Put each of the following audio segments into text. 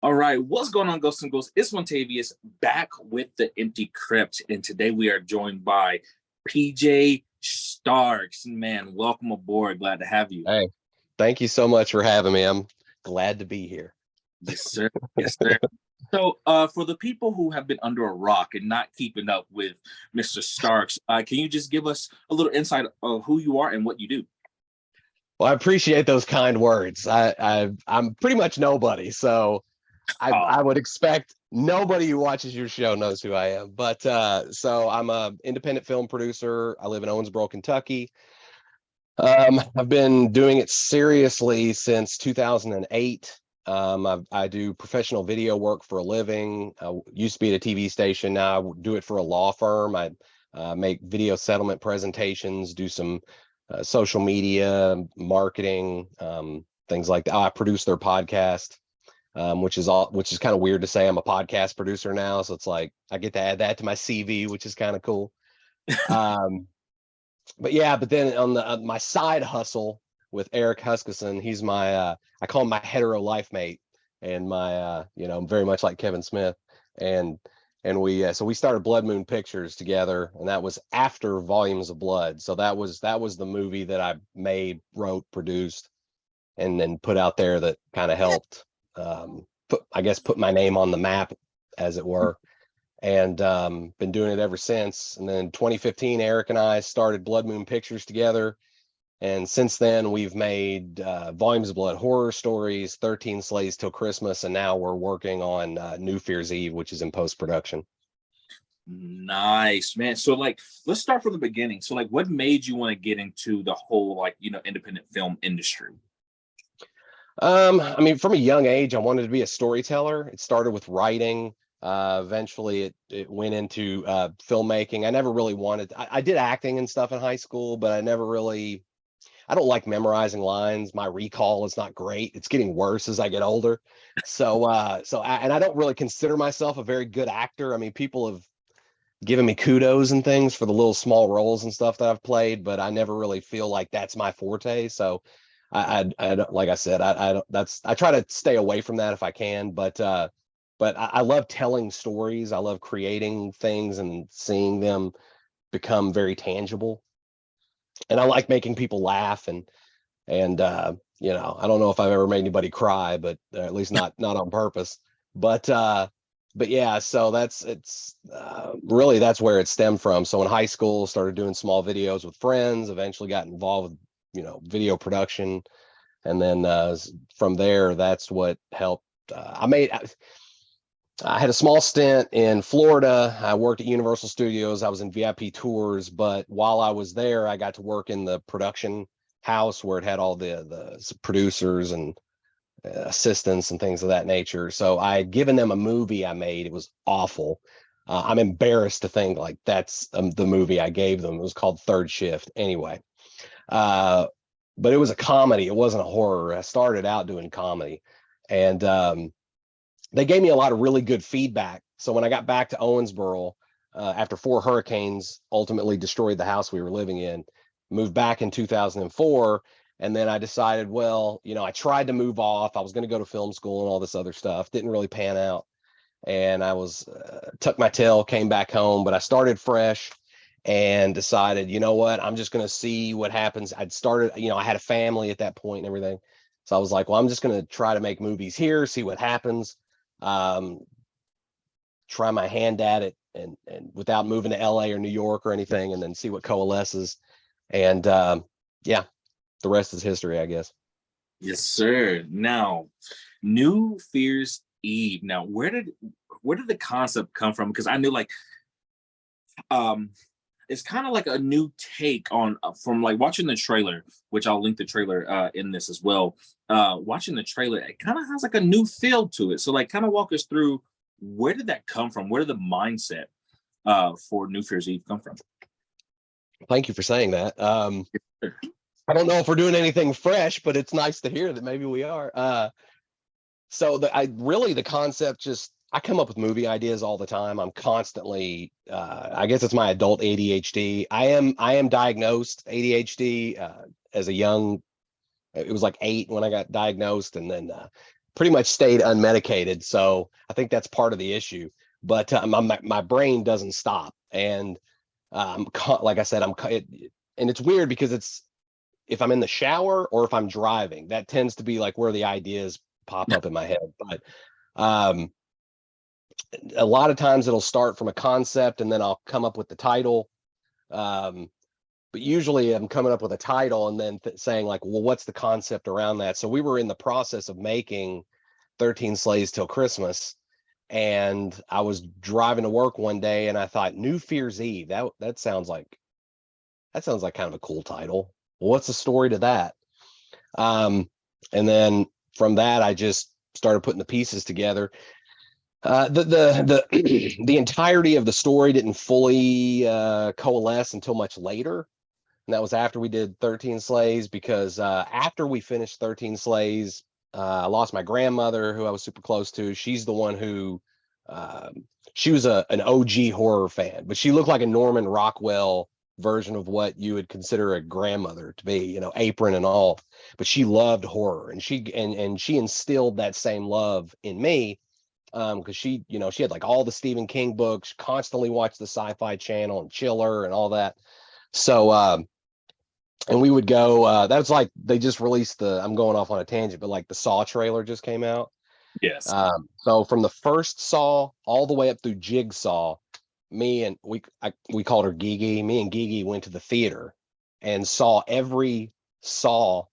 All right, what's going on, Ghosts and Ghosts? It's Montavious back with the Empty Crypt, and today we are joined by PJ Starks. Man, welcome aboard. Glad to have you. Hey, thank you so much for having me. I'm glad to be here. Yes, sir. Yes, sir. So, for the people who have been under a rock and not keeping up with Mr. Starks, can you just give us a little insight of who you are and what you do? Well, I appreciate those kind words. I'm pretty much nobody, so I would expect nobody who watches your show knows who I am. But so I'm a independent film producer. I live in Owensboro, Kentucky. I've been doing it seriously since 2008. I do professional video work for a living. I used to be at a TV station. Now I do it for a law firm. I make video settlement presentations, do some social media marketing, things like that. I produce their podcast, which is kind of weird to say I'm a podcast producer now. So it's like I get to add that to my CV, which is kind of cool. But yeah, but then on my side hustle with Eric Huskisson, he's my I call him my hetero life mate, and my very much like Kevin Smith, and we so we started Blood Moon Pictures together, and that was after Volumes of Blood. So that was the movie that I made, wrote, produced, and then put out there that kind of helped put my name on the map, as it were. And been doing it ever since. And then 2015, Eric and I started Blood Moon Pictures together, and since then we've made Volumes of Blood horror stories, 13 Slays Till Christmas, and now we're working on New Fear's Eve, which is in post-production. Nice, man. So let's start from the beginning. So what made you want to get into the whole independent film industry? I mean, from a young age I wanted to be a storyteller. It started with writing. Eventually it went into filmmaking. I never really wanted, I did acting and stuff in high school, but I don't like memorizing lines. My recall is not great. It's getting worse as I get older. And I don't really consider myself a very good actor. I mean, people have given me kudos and things for the little small roles and stuff that I've played, but I never really feel like that's my forte. So I like I said, I try to stay away from that if I can, but I love telling stories. I love creating things and seeing them become very tangible. And I like making people laugh and I don't know if I've ever made anybody cry, but at least not on purpose. But yeah, so really that's where it stemmed from. So in high school, started doing small videos with friends, eventually got involved with, video production. And then from there, that's what helped. I had a small stint in Florida. I worked at Universal Studios. I was in VIP tours, but while I was there, I got to work in the production house where it had all the producers and assistants and things of that nature. So I had given them a movie I made. It was awful. I'm embarrassed to think that's the movie I gave them. It was called Third Shift. Anyway, but it was a comedy. It wasn't a horror. I started out doing comedy, and they gave me a lot of really good feedback. So when I got back to Owensboro, after 4 hurricanes ultimately destroyed the house we were living in, moved back in 2004. And then I decided, well, I tried to move off. I was going to go to film school and all this other stuff. Didn't really pan out. And I was tucked my tail, came back home, but I started fresh and decided, you know what, I'm just going to see what happens. I'd started, I had a family at that point and everything. So I was like, well, I'm just going to try to make movies here, see what happens. Try my hand at it and without moving to LA or New York or anything, and then see what coalesces. And yeah, the rest is history, I guess. Yes, sir. Now, New Fear's Eve. Now, where did the concept come from? Because I knew it's kind of like a new take on from watching the trailer, which I'll link the trailer in this as well. Watching the trailer, it kind of has a new feel to it. So kind of walk us through, where did that come from? Where did the mindset for New Fear's Eve come from? Thank you for saying that. I don't know if we're doing anything fresh, but it's nice to hear that maybe we are. So the concept just, I come up with movie ideas all the time. I'm constantly, I guess it's my adult ADHD. I am diagnosed ADHD as a young, it was 8 when I got diagnosed. And then pretty much stayed unmedicated. So I think that's part of the issue. But my brain doesn't stop, and like I said, and it's weird because it's if I'm in the shower or if I'm driving, that tends to be like where the ideas pop up in my head. But um, a lot of times it'll start from a concept and then I'll come up with the title. Um, but usually I'm coming up with a title and then saying like, well, what's the concept around that? So we were in the process of making 13 Slaves Till Christmas, and I was driving to work one day and I thought New Fear's Eve. That sounds like kind of a cool title. Well, what's the story to that? And then from that, I just started putting the pieces together. The entirety of the story didn't fully coalesce until much later. And that was after we did 13 Slaves, because after we finished 13 Slaves, I lost my grandmother, who I was super close to. She's the one who, she was an OG horror fan, but she looked like a Norman Rockwell version of what you would consider a grandmother to be, apron and all. But she loved horror, and she instilled that same love in me, because she had like all the Stephen King books, constantly watched the Sci-Fi Channel and Chiller and all that. So and we would go, that was like they just released I'm going off on a tangent, but like the Saw trailer just came out. Yes. So from the first Saw all the way up through Jigsaw, we called her Gigi. Me and Gigi went to the theater and saw every Saw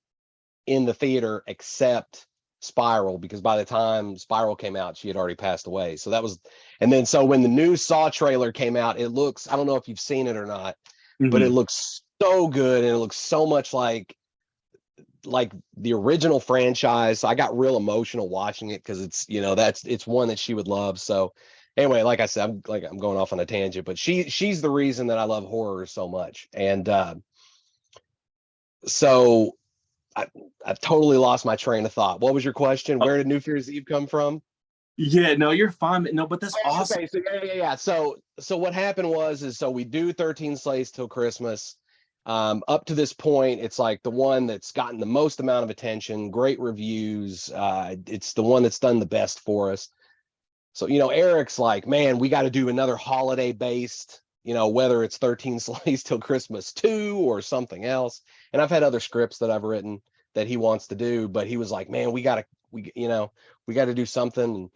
in the theater except Spiral, because by the time Spiral came out, she had already passed away. So that was, and then so when the new Saw trailer came out, I don't know if you've seen it or not, but it looks so good, and it looks so much like the original franchise. So I got real emotional watching it, because it's one that she would love. So anyway, like I said, I'm going off on a tangent, but she's the reason that I love horror so much. And so I've totally lost my train of thought. What was your question? Where did New Year's Eve come from? Yeah, no, you're fine. No, but that's Oh, awesome. okay, so yeah. So what happened was so we do 13 Slaves Till Christmas. Up to this point, it's like the one that's gotten the most amount of attention, great reviews. It's the one that's done the best for us. So, Eric's like, man, we got to do another holiday based, whether it's 13 Slaves Till Christmas 2 or something else. And I've had other scripts that I've written that he wants to do, but he was like, man, we got to do something.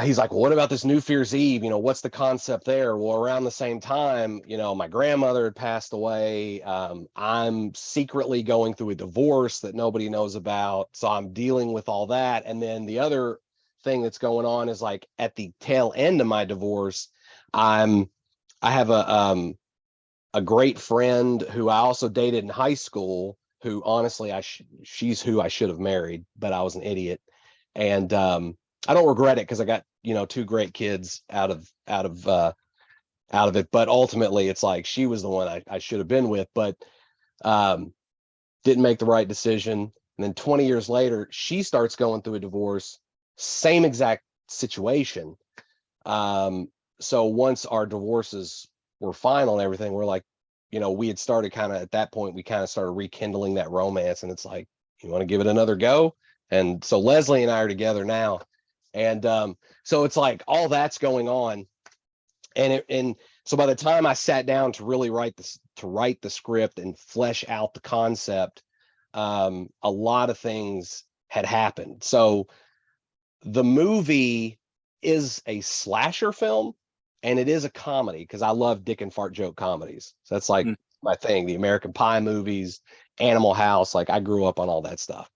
He's like, well, what about this New Fear's Eve? What's the concept there? Well, around the same time, my grandmother had passed away. I'm secretly going through a divorce that nobody knows about. So I'm dealing with all that. And then the other thing that's going on is like at the tail end of my divorce, I have a great friend who I also dated in high school, who honestly, she's who I should have married, but I was an idiot. And, I don't regret it, because I got, two great kids out of it. But ultimately it's like she was the one I should have been with, but didn't make the right decision. And then 20 years later, she starts going through a divorce, same exact situation. So once our divorces were final and everything, we're like, we had started kind of at that point, we kind of started rekindling that romance. And it's like, you want to give it another go? And so Leslie and I are together now. And so it's like all that's going on. And so by the time I sat down to really write the script and flesh out the concept, a lot of things had happened. So the movie is a slasher film, and it is a comedy, because I love dick and fart joke comedies. So that's like my thing, the American Pie movies, Animal House. Like I grew up on all that stuff.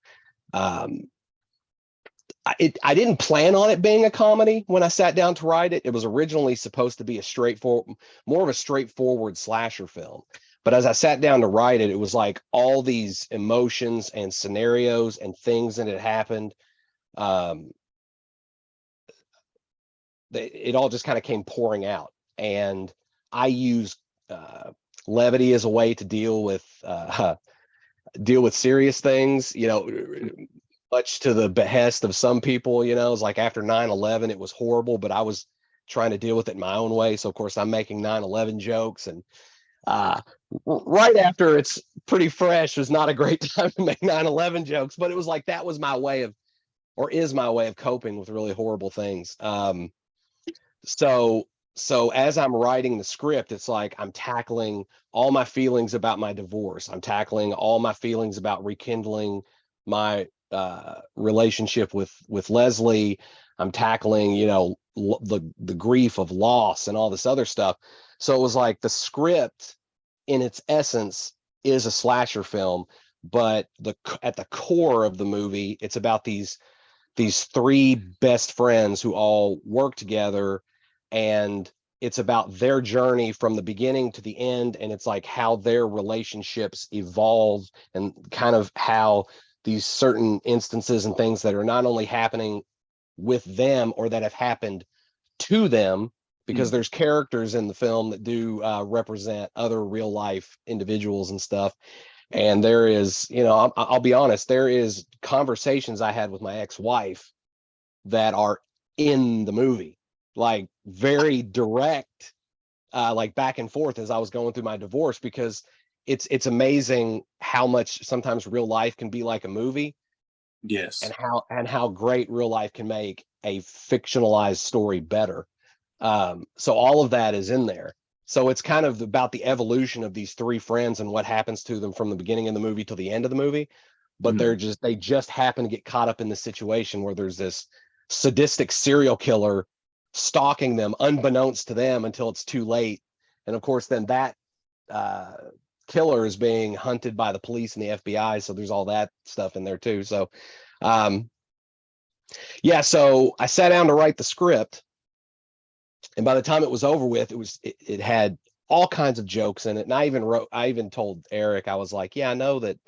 I didn't plan on it being a comedy when I sat down to write it. It was originally supposed to be more of a straightforward slasher film. But as I sat down to write it, it was like all these emotions and scenarios and things that had happened. It all just kind of came pouring out. And I used levity as a way to deal with serious things, much to the behest of some people. It's like after 9/11, it was horrible, but I was trying to deal with it in my own way. So of course I'm making 9/11 jokes, and right after it's pretty fresh was not a great time to make 9/11 jokes, but it was like, that was my way of or is my way of coping with really horrible things. So so as I'm writing the script, it's like I'm tackling all my feelings about my divorce. I'm tackling all my feelings about rekindling my relationship with Leslie. I'm tackling, you know, the grief of loss and all this other stuff. So it was like the script in its essence is a slasher film, but the at the core of the movie, it's about these three best friends who all work together, and it's about their journey from the beginning to the end, and it's like how their relationships evolve and kind of how these certain instances and things that are not only happening with them or that have happened to them, because Mm. there's characters in the film that do represent other real life individuals and stuff. And there is, you know, I'll be honest, there is conversations I had with my ex-wife that are in the movie, like very direct, like back and forth as I was going through my divorce, because it's amazing how much sometimes real life can be like a movie, Yes. and how great real life can make a fictionalized story better. So all of that is in there. So it's kind of about the evolution of these three friends and what happens to them from the beginning of the movie till the end of the movie. But Mm. they just happen to get caught up in the situation where there's this sadistic serial killer stalking them unbeknownst to them until it's too late. And of course, then that uh, killer is being hunted by the police and the FBI. So there's all that stuff in there too. So um, yeah, so I sat down to write the script, and by the time it was over with, it had all kinds of jokes in it. And I even told Eric, I was like, yeah, I know that.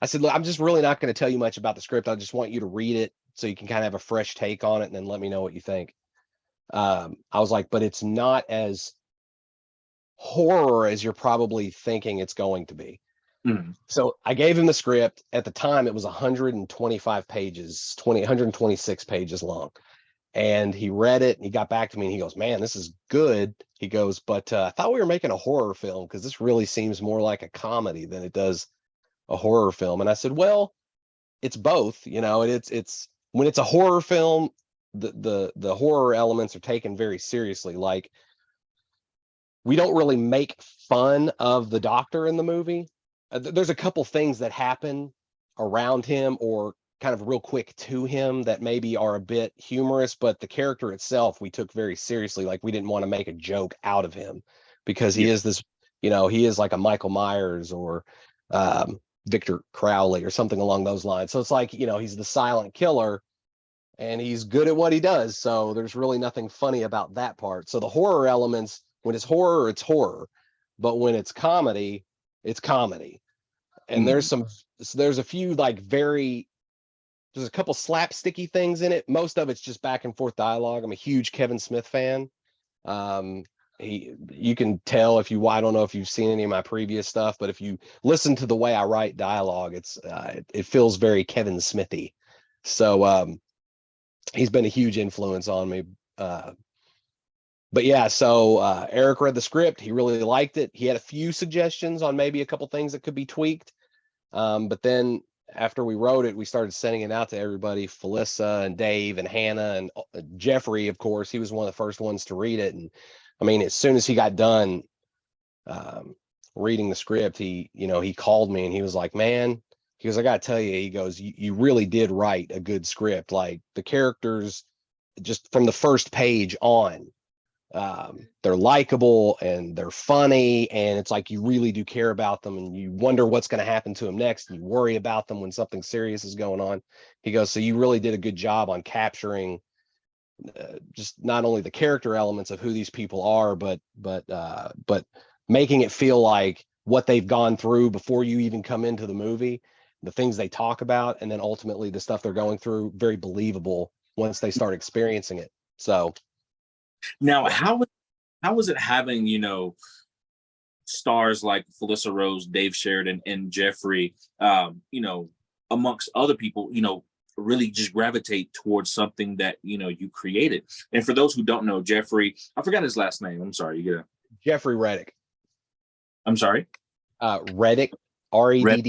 I said, look, I'm just really not going to tell you much about the script. I just want you to read it so you can kind of have a fresh take on it and then let me know what you think. I was like, but it's not as horror as you're probably thinking it's going to be. Mm. So I gave him the script. At the time, it was 125 pages, 126 pages long. And he read it and he got back to me and he goes, man, this is good. He goes, but I thought we were making a horror film because this really seems more like a comedy than it does a horror film. And I said, well, it's both, you know, and it's when it's a horror film, the horror elements are taken very seriously. Like, we don't really make fun of the doctor in the movie. There's a couple things that happen around him or kind of real quick to him that maybe are a bit humorous, but the character itself we took very seriously. Like, we didn't want to make a joke out of him because Yeah. he is this, you know, he is like a Michael Myers or Victor Crowley or something along those lines. So it's like, you know, he's the silent killer and he's good at what he does. So there's really nothing funny about that part. So the horror elements, when it's horror, it's horror. But when it's comedy, it's comedy. And Mm. there's a few like there's a couple slapsticky things in it. Most of it's just back and forth dialogue. I'm a huge Kevin Smith fan. Um, you can tell if you, I don't know if you've seen any of my previous stuff, but if you listen to the way I write dialogue, it feels very Kevin Smithy. So he's been a huge influence on me. Uh, but yeah, so Eric read the script. He really liked it. He had a few suggestions on maybe a couple things that could be tweaked. But then after we wrote it, we started sending it out to everybody, Felissa and Dave and Hannah and Jeffrey, of course. He was one of the first ones to read it. And I mean, as soon as he got done um, reading the script, he called me and he was like, man, he goes, I got to tell you, he goes, you really did write a good script. Like, the characters, just from the first page on, they're likable and they're funny, and it's like you really do care about them and you wonder what's going to happen to them next, and you worry about them when something serious is going on. He goes, so you really did a good job on capturing just not only the character elements of who these people are, but making it feel like what they've gone through before you even come into the movie, the things they talk about, and then ultimately the stuff they're going through, very believable once they start experiencing it. So Now, yeah. how was it having, stars like Felissa Rose, Dave Sheridan, and Jeffrey, amongst other people, really just gravitate towards something that you created. And for those who don't know, Jeffrey, I forgot his last name. I'm sorry. You get Jeffrey Reddick. I'm sorry. Reddick, Red.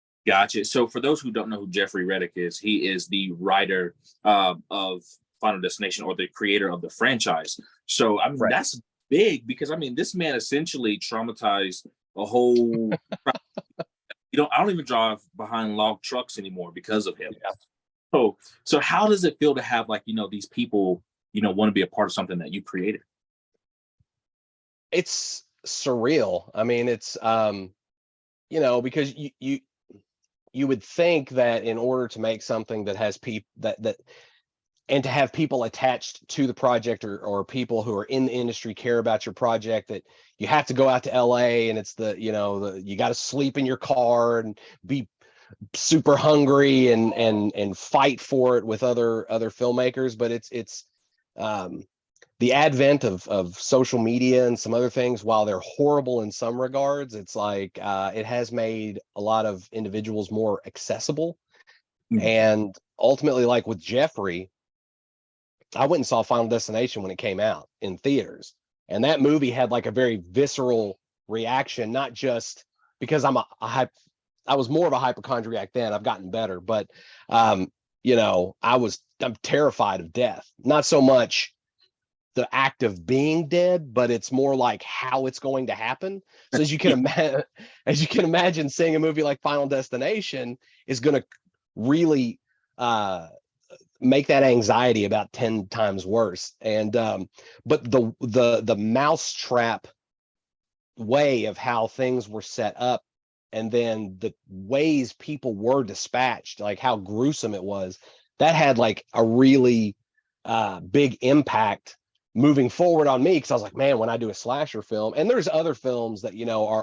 Reddick. Gotcha. So for those who don't know who Jeffrey Reddick is, he is the writer of Final Destination, or the creator of the franchise. So I mean Right. that's big, because I mean this man essentially traumatized a whole. I don't even drive behind log trucks anymore because of him. Yeah. So how does it feel to have, like, these people, want to be a part of something that you created? It's surreal. I mean, it's because you would think that in order to make something that has people that and to have people attached to the project, or people who are in the industry care about your project, that you have to go out to LA, and it's you got to sleep in your car and be super hungry and fight for it with other filmmakers. But it's um the advent of social media and some other things, while they're horrible in some regards, it's like it has made a lot of individuals more accessible. Mhm. And ultimately, like with Jeffrey, I went and saw Final Destination when it came out in theaters, and that movie had like a very visceral reaction, not just because I was more of a hypochondriac then. I've gotten better, but I'm terrified of death. Not so much the act of being dead, but it's more like how it's going to happen. So as you can imagine, seeing a movie like Final Destination is going to really uh, make that anxiety about 10 times worse. And but the mousetrap way of how things were set up, and then the ways people were dispatched, like how gruesome it was, that had like a really big impact moving forward on me, because I was like, man, when I do a slasher film, and there's other films that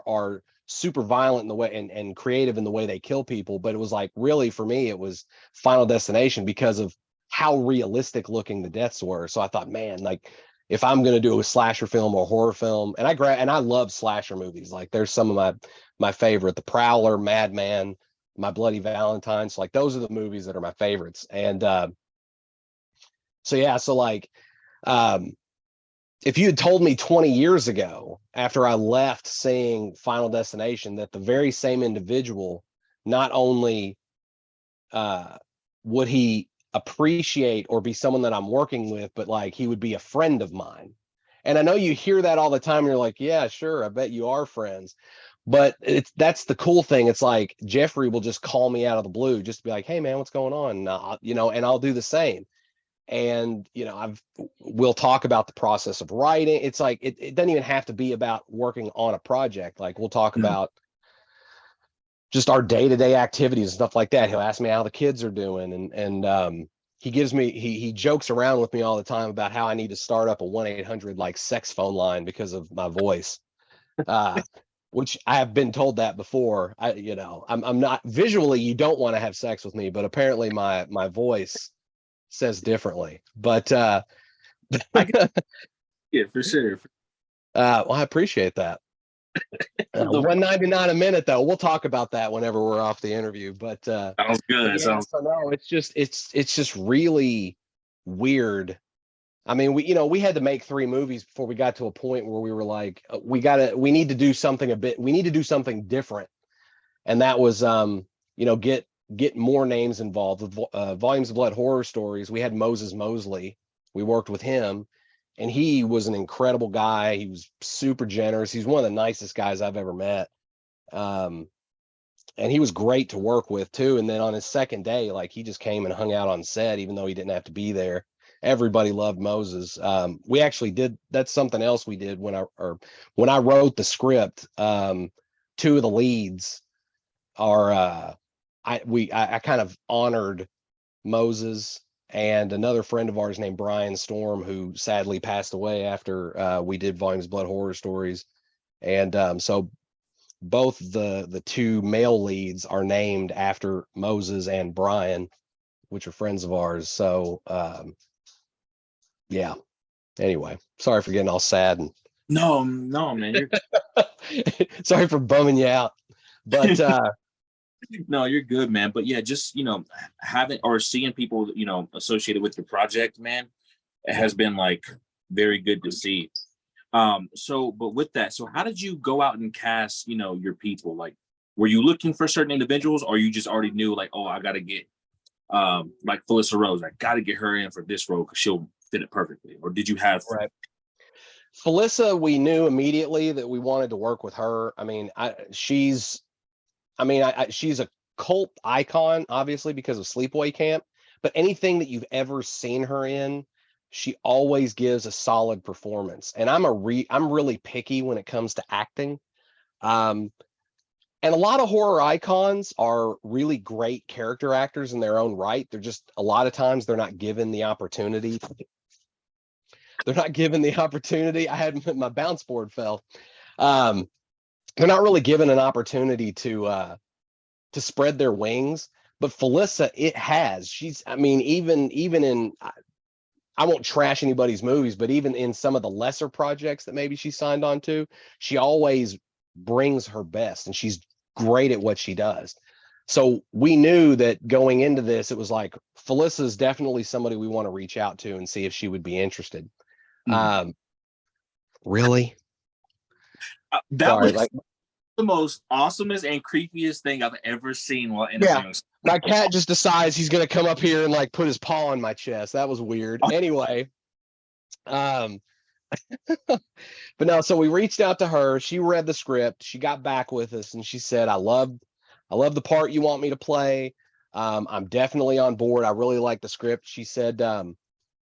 are super violent in the way, and creative in the way they kill people, but it was like, really, for me, it was Final Destination because of how realistic looking the deaths were. So I thought, man, like, if I'm going to do a slasher film or horror film, and I love slasher movies. Like, there's some of my favorite, The Prowler, Madman, My Bloody Valentine's. Like, those are the movies that are my favorites. And so yeah, so like, um, if you had told me 20 years ago, after I left seeing Final Destination, that the very same individual, not only uh, would he appreciate or be someone that I'm working with, but like he would be a friend of mine. And I know you hear that all the time. You're like, yeah, sure, I bet you are friends. But that's the cool thing. It's like Jeffrey will just call me out of the blue, just to be like, hey man, what's going on? And I'll do the same. And we'll talk about the process of writing. It's like it doesn't even have to be about working on a project. Like, we'll talk Mhm. about just our day-to-day activities and stuff like that. He'll ask me how the kids are doing, and he jokes around with me all the time about how I need to start up a 1-800 like sex phone line because of my voice. uh which I have been told that before. I'm not visually, you don't want to have sex with me, but apparently my voice says differently. But I get it for sure. well, I appreciate that. The 199 a minute, though. We'll talk about that whenever we're off the interview. Sounds But good. yeah, Sounds. so no, it's just really weird. I mean, we had to make 3 movies before we got to a point where we were like, we need to do something we need to do something different. And that was get more names involved with Volumes of Blood Horror Stories. We had Moses Mosley. We worked with him, and he was an incredible guy. He was super generous. He's one of the nicest guys I've ever met. Um, and he was great to work with too. And then on his second day, like, he just came and hung out on set, even though he didn't have to be there. Everybody loved Moses. We actually did. That's something else we did when I wrote the script. 2 of the leads are I kind of honored Moses and another friend of ours named Brian Storm, who sadly passed away after we did Volumes of Blood Horror Stories. And so both the 2 male leads are named after Moses and Brian, which are friends of ours. So yeah. Anyway, sorry for getting all sad and No, no, man. You're sorry for bumming you out. But no, you're good, man. But yeah, just having or seeing people associated with the project, man, it yeah. has been like very good to see. So but with that, so how did you go out and cast your people? Like, were you looking for certain individuals, or you just already knew like, oh, I got to get like Felissa Rose, I got to get her in for this role because she'll fit it perfectly? Or did you have Right. Felissa, we knew immediately that we wanted to work with her. I mean, she's a cult icon, obviously, because of Sleepaway Camp, but anything that you've ever seen her in, she always gives a solid performance. And I'm really picky when it comes to acting. And a lot of horror icons are really great character actors in their own right. They're just, a lot of times they're not given the opportunity. They're not given the opportunity. I had my bounce board fell. They're not really given an opportunity to spread their wings. But Felissa, it has. She's, I mean, even in, I won't trash anybody's movies, but even in some of the lesser projects that maybe she signed on to, she always brings her best, and she's great at what she does. So we knew that going into this, it was like, Felissa is definitely somebody we want to reach out to and see if she would be interested. Really? that Sorry, was like, the most awesomest and creepiest thing I've ever seen while yeah, interviewing. my cat just decides he's gonna come up here and like put his paw on my chest. That was weird. Anyway, um, but no, so we reached out to her. She read the script. She got back with us and she said, I love the part you want me to play. I'm definitely on board. I really like the script. She said,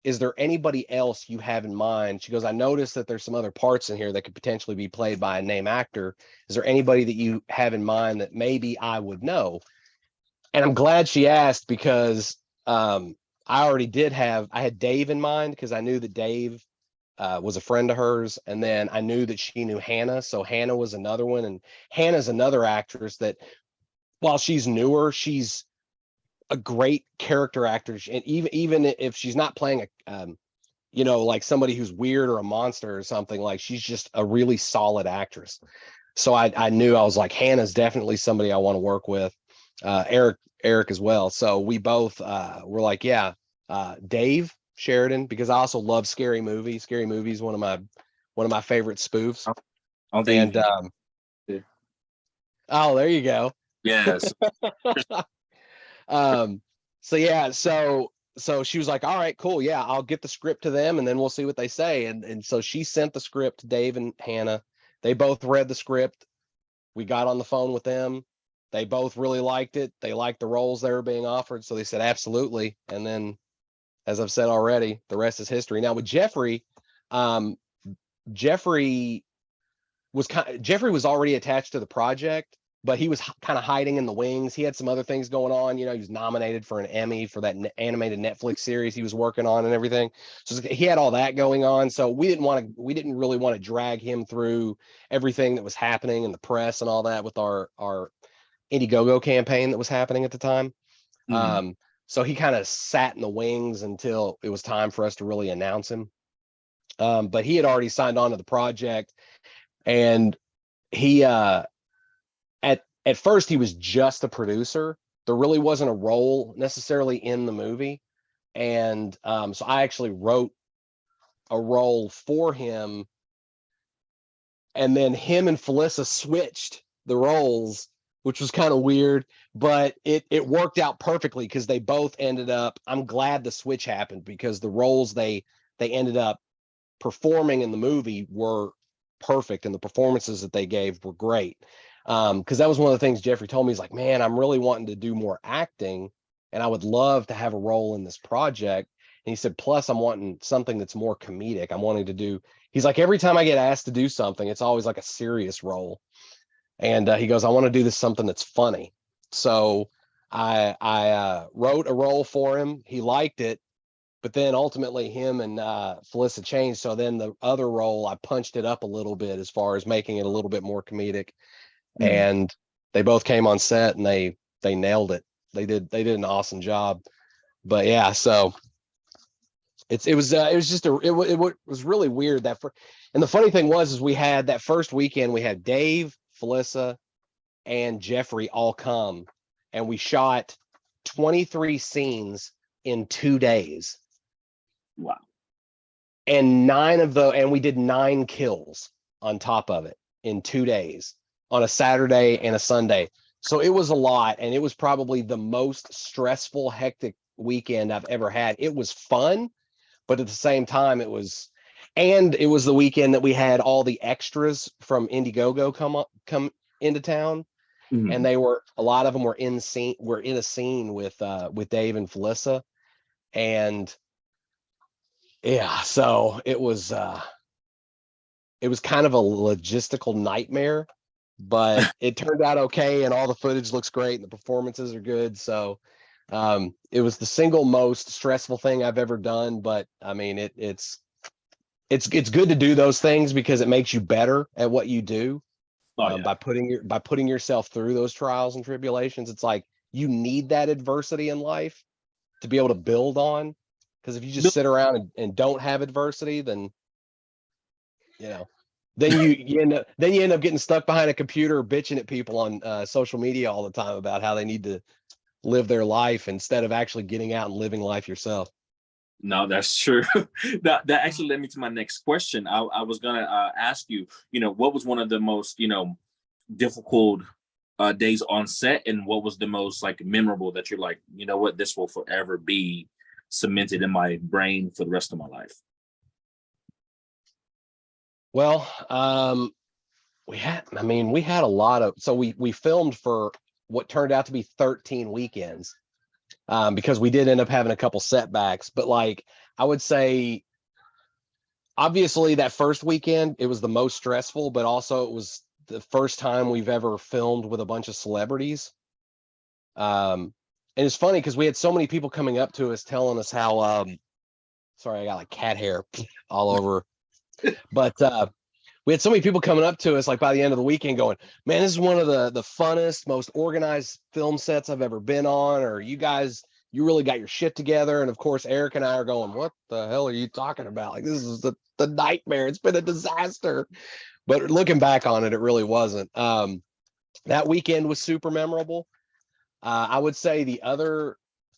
is there anybody else you have in mind? She goes, I noticed that there's some other parts in here that could potentially be played by a name actor. Is there anybody that you have in mind that maybe I would know? And I'm glad she asked, because I had Dave in mind, because I knew that Dave was a friend of hers. And then I knew that she knew Hannah. So Hannah was another one. And Hannah's another actress that, while she's newer, she's a great character actor. And even if she's not playing like somebody who's weird or a monster or something, like, she's just a really solid actress. So I knew, I was like, Hannah's definitely somebody I want to work with. Eric as well. So we both were like, yeah, Dave Sheridan, because I also love Scary Movie. Scary Movie is one of my favorite spoofs. I don't think And oh, there you go. yes. So yeah, so she was like, all right, cool, yeah, I'll get the script to them and then we'll see what they say. And so she sent the script to Dave and Hannah. They both read the script. We got on the phone with them. They both really liked it. They liked the roles they were being offered, so they said absolutely. And then, as I've said already, the rest is history. Now with Jeffrey, Jeffrey Jeffrey was already attached to the project, but he was kind of hiding in the wings. He had some other things going on. He was nominated for an Emmy for that animated Netflix series he was working on and everything. So he had all that going on. So we didn't really want to drag him through everything that was happening in the press and all that with our Indiegogo campaign that was happening at the time. So he kind of sat in the wings until it was time for us to really announce him. But he had already signed on to the project, and he at first he was just a producer. There really wasn't a role necessarily in the movie. And so I actually wrote a role for him, and then him and Felissa switched the roles, which was kind of weird, but it worked out perfectly, because they both ended up, I'm glad the switch happened, because the roles they ended up performing in the movie were perfect, and the performances that they gave were great. Because that was one of the things Jeffrey told me. He's like, man, I'm really wanting to do more acting, and I would love to have a role in this project. And he said, plus I'm wanting something that's more comedic. I'm wanting to do, he's like, every time I get asked to do something, it's always like a serious role. And he goes, I want to do this something that's funny. So I wrote a role for him. He liked it, but then ultimately him and Felissa changed. So then the other role, I punched it up a little bit as far as making it a little bit more comedic. And they both came on set and they nailed it. They did an awesome job. But yeah, so it was really weird and the funny thing is we had that first weekend, we had Dave, Felissa, and Jeffrey all come, and we shot 23 scenes in 2 days. Wow. And we did 9 kills on top of it in 2 days. on a Saturday and a Sunday. So it was a lot, and it was probably the most stressful, hectic weekend I've ever had. It was fun, but at the same time, it was the weekend that we had all the extras from Indiegogo come into town, and Mhm. a lot of them were in a scene with Dave and Felissa, and yeah, so it was kind of a logistical nightmare, but it turned out okay, and all the footage looks great and the performances are good. So it was the single most stressful thing I've ever done, but I mean it's good to do those things because it makes you better at what you do, Oh yeah. by putting yourself through those trials and tribulations. It's like you need that adversity in life to be able to build on, because if you just sit around and don't have adversity, then you know then you end up getting stuck behind a computer bitching at people on social media all the time about how they need to live their life instead of actually getting out and living life yourself. No, that's true. That actually led me to my next question. I was gonna ask you, what was one of the most, difficult days on set, and what was the most like memorable that you're like, you know what, this will forever be cemented in my brain for the rest of my life. Well, we had a lot of, so we filmed for what turned out to be 13 weekends, because we did end up having a couple setbacks, but like I would say, obviously that first weekend, it was the most stressful, but also it was the first time we've ever filmed with a bunch of celebrities. And it's funny because we had so many people coming up to us telling us how, sorry, I got like cat hair all over, but we had so many people coming up to us like by the end of the weekend going, man, this is one of the funnest, most organized film sets I've ever been on, or you really got your shit together. And of course, Eric and I are going, what the hell are you talking about? Like, this is the nightmare. It's been a disaster. But looking back on it, it really wasn't. That weekend was super memorable. I would say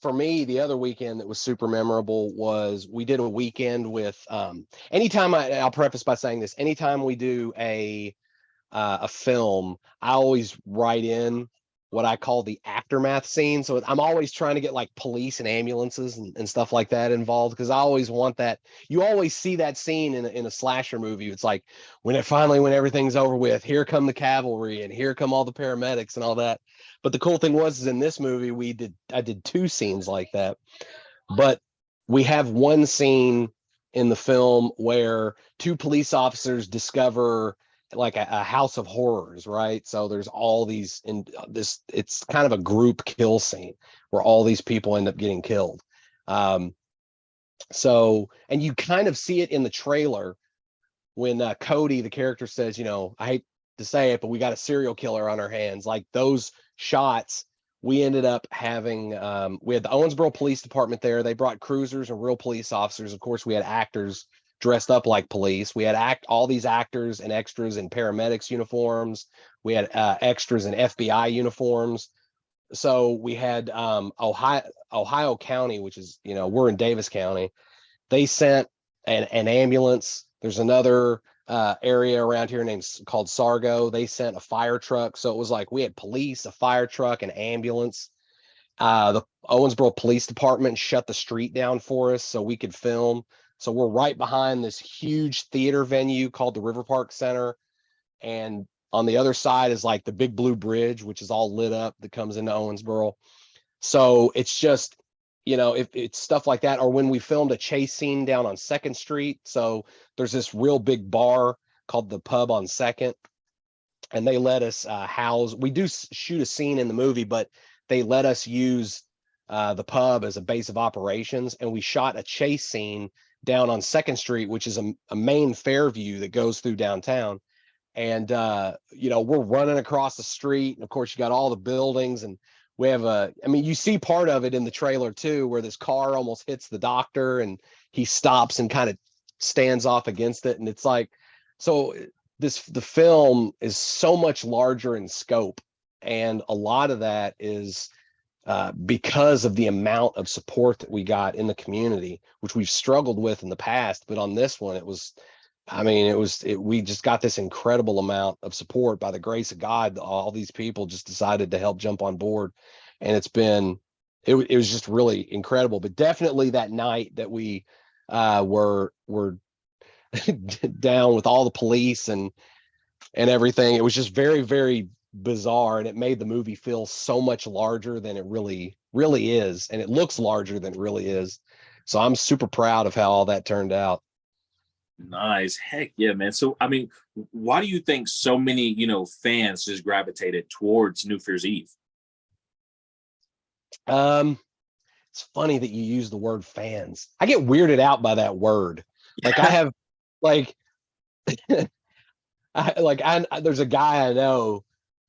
for me, the other weekend that was super memorable was we did a weekend with, I'll preface by saying this, anytime we do a film, I always write in what I call the aftermath scene. So I'm always trying to get like police and ambulances and stuff like that involved, because I always want that. You always see that scene in a slasher movie. It's like when everything's over with, here come the cavalry and here come all the paramedics and all that. But the cool thing is in this movie, I did two scenes like that. But we have one scene in the film where two police officers discover like a house of horrors, right? So there's all these in this, it's kind of a group kill scene where all these people end up getting killed. Um, and you kind of see it in the trailer when Cody, the character, says, I hate to say it, but we got a serial killer on our hands. Like those shots, we ended up having, we had the Owensboro Police Department there. They brought cruisers and real police officers. Of course, we had actors dressed up like police. We had all these actors and extras in paramedics uniforms. We had extras in FBI uniforms. So we had Ohio County, which is, we're in Davis County. They sent an ambulance. There's another area around here called Sargo. They sent a fire truck. So it was like we had police, a fire truck, an ambulance. The Owensboro Police Department shut the street down for us so we could film. So we're right behind this huge theater venue called the River Park Center. And on the other side is like the Big Blue Bridge, which is all lit up, that comes into Owensboro. So it's just, if it's stuff like that, or when we filmed a chase scene down on 2nd Street. So there's this real big bar called the Pub on 2nd, and they let us we do shoot a scene in the movie, but they let us use the pub as a base of operations, and we shot a chase scene down on 2nd Street, which is a main Fairview that goes through downtown. And we're running across the street, and of course you got all the buildings, and we have you see part of it in the trailer too, where this car almost hits the doctor and he stops and kind of stands off against it. And it's like, so the film is so much larger in scope, and a lot of that is because of the amount of support that we got in the community, which we've struggled with in the past. But on this one, it was I mean, we just got this incredible amount of support by the grace of God. All these people just decided to help jump on board. And it was just really incredible. But definitely that night that we were down with all the police and everything, it was just very, very bizarre. And it made the movie feel so much larger than it really is. And it looks larger than it really is. So I'm super proud of how all that turned out. Nice. Heck yeah, man. So, I mean, why do you think so many, fans just gravitated towards New Year's Eve? Um, it's funny that you use the word fans. I get weirded out by that word. Like I have, like, there's a guy I know.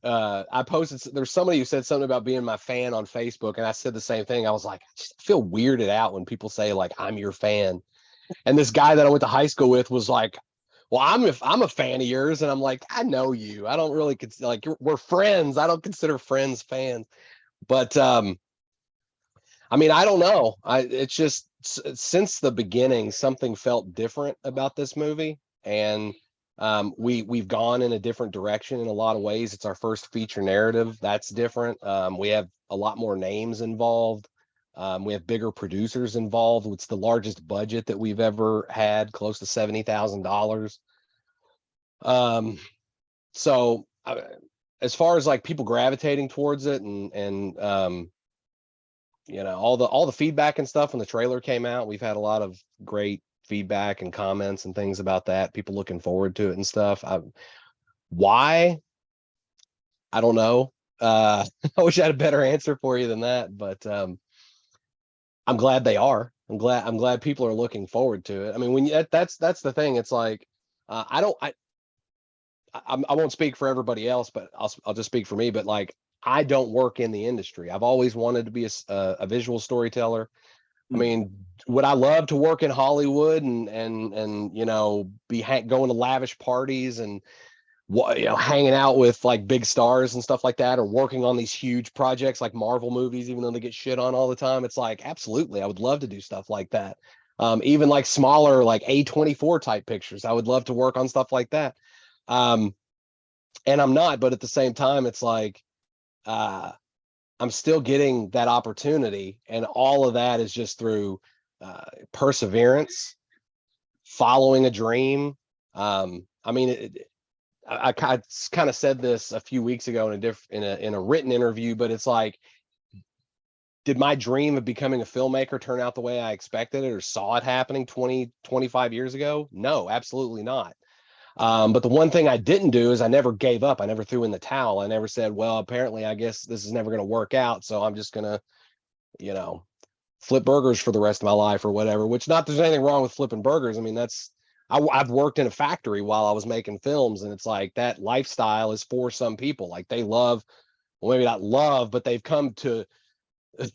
I posted. There's somebody who said something about being my fan on Facebook, and I said the same thing. I was like, I just feel weirded out when people say like I'm your fan. And this guy that I went to high school with was like, well, I'm a fan of yours, and I'm like, I know you. I don't really consider like we're friends. I don't consider friends fans. But I mean, I don't know. It's just since the beginning, something felt different about this movie, and we've gone in a different direction in a lot of ways. It's our first feature narrative. That's different. We have a lot more names involved. We have bigger producers involved. It's the largest budget that we've ever had, close to $70,000. So as far as like people gravitating towards it and all the feedback and stuff when the trailer came out, we've had a lot of great feedback and comments and things about that. People looking forward to it and stuff. Why? I don't know. I wish I had a better answer for you than that, but I'm glad they are. I'm glad people are looking forward to it. I mean, that's the thing. It's like I won't speak for everybody else, but I'll just speak for me. But like, I don't work in the industry. I've always wanted to be a visual storyteller. I mean, would I love to work in Hollywood and be going to lavish parties and hanging out with like big stars and stuff like that, or working on these huge projects like Marvel movies, even though they get shit on all the time? It's like, absolutely, I would love to do stuff like that. Even like smaller, like A24 type pictures, I would love to work on stuff like that. And I'm not, but at the same time, it's like, I'm still getting that opportunity, and all of that is just through perseverance, following a dream. I mean, I kind of said this a few weeks ago in a written interview, but it's like, did my dream of becoming a filmmaker turn out the way I expected it or saw it happening 25 years ago? No, absolutely not. But the one thing I didn't do is I never gave up. I never threw in the towel. I never said, well, apparently I guess this is never going to work out, so I'm just going to, flip burgers for the rest of my life or whatever, which not there's anything wrong with flipping burgers. I mean, I've worked in a factory while I was making films, and it's like that lifestyle is for some people. Like they love, well, maybe not love, but they've come to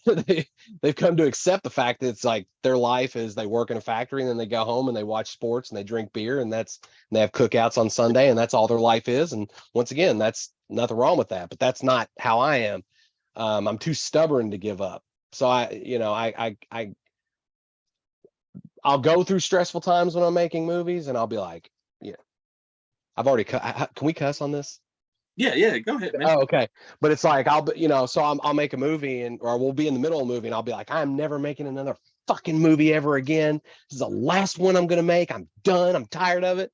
they've come to accept the fact that it's like their life is they work in a factory and then they go home and they watch sports and they drink beer and they have cookouts on Sunday and that's all their life is. And once again, that's nothing wrong with that, but that's not how I am. I'm too stubborn to give up. So I'll go through stressful times when I'm making movies and I'll be like, yeah, I've already cut. Can we cuss on this? Yeah, go ahead, man. Oh, okay. But it's like I'll be, so I'll make a movie or we'll be in the middle of a movie and I'll be like, I'm never making another fucking movie ever again. This is the last one I'm gonna make. I'm done. I'm tired of it.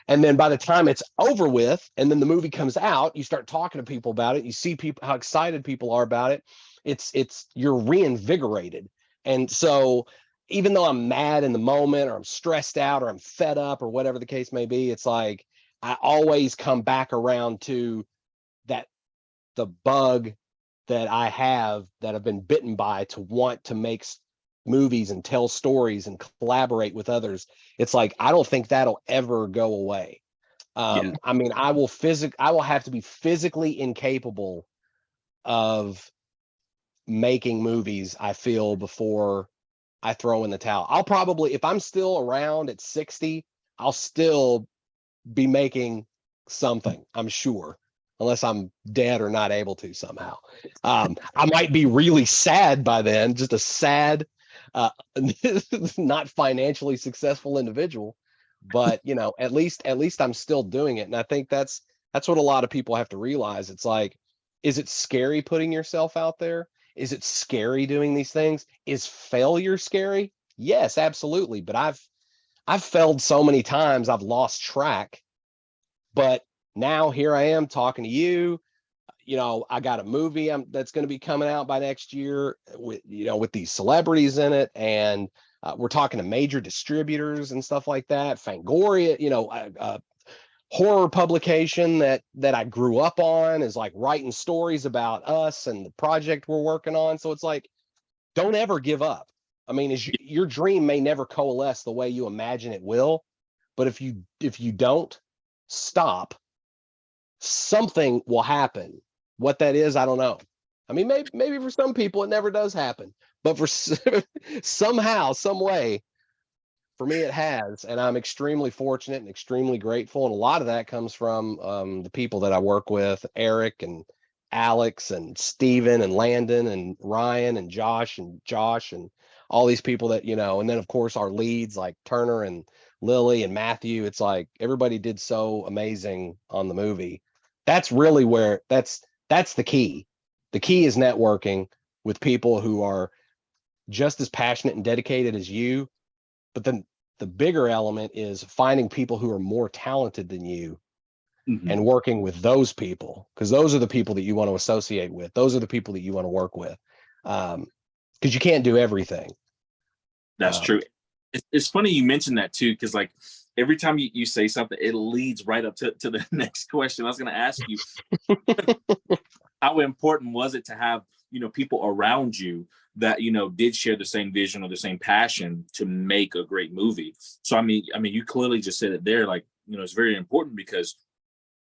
And then by the time it's over with, and then the movie comes out, you start talking to people about it. You see people how excited people are about it. It's you're reinvigorated. And so even though I'm mad in the moment or I'm stressed out or I'm fed up or whatever the case may be, it's like I always come back around to that the bug that I have that I've been bitten by to want to make movies and tell stories and collaborate with others. It's like I don't think that'll ever go away. Yeah. I mean, I will have to be physically incapable of making movies, I feel, before I throw in the towel. I'll probably, if I'm still around at 60, I'll still be making something, I'm sure, unless I'm dead or not able to somehow. I might be really sad by then, just a sad, not financially successful individual. but you know, at least I'm still doing it. And I think that's what a lot of people have to realize. It's like, is it scary putting yourself out there? Is it scary doing these things? Is failure scary? Yes, absolutely. But I've failed so many times, I've lost track. But now here I am talking to you. You know, I got a movie that's going to be coming out by next year with, you know, with these celebrities in it. And we're talking to major distributors and stuff like that. Fangoria, you know, horror publication that I grew up on is like writing stories about us and the project we're working on. So it's like, don't ever give up. I mean, your dream may never coalesce the way you imagine it will, but if you don't stop, something will happen. What that is, I don't know. I mean, maybe for some people it never does happen, but for somehow, some way, for me, it has, and I'm extremely fortunate and extremely grateful. And a lot of that comes from the people that I work with, Eric and Alex and Steven and Landon and Ryan and Josh and all these people that, you know, and then of course our leads like Turner and Lily and Matthew. It's like everybody did so amazing on the movie. That's really where that's the key. The key is networking with people who are just as passionate and dedicated as you, but then the bigger element is finding people who are more talented than you Mhm. and working with those people, because those are the people that you want to associate with. Those are the people that you want to work with. Because you can't do everything. That's true. It's funny you mentioned that too, because like every time you say something, it leads right up to the next question. I was going to ask you, how important was it to have, you know, people around you that, you know, did share the same vision or the same passion to make a great movie? So I mean you clearly just said it there, like, you know, it's very important because,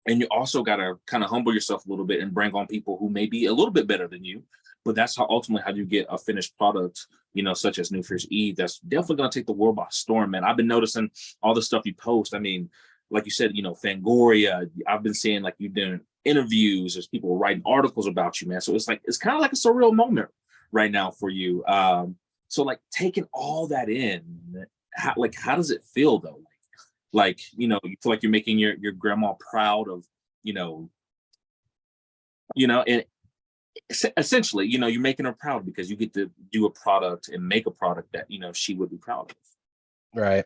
and you also got to kind of humble yourself a little bit and bring on people who may be a little bit better than you, but that's how ultimately how you get a finished product, you know, such as New Year's Eve. That's definitely going to take the world by storm, man. I've been noticing all the stuff you post. I mean, like you said, you know, Fangoria, I've been seeing like you've done interviews, there's people writing articles about you, man. So it's like it's kind of like a surreal moment right now for you. So like taking all that in, how does it feel though? Like, you know, you feel like you're making your grandma proud of, you know, and essentially, you know, you're making her proud because you get to do a product and make a product that, you know, she would be proud of. Right.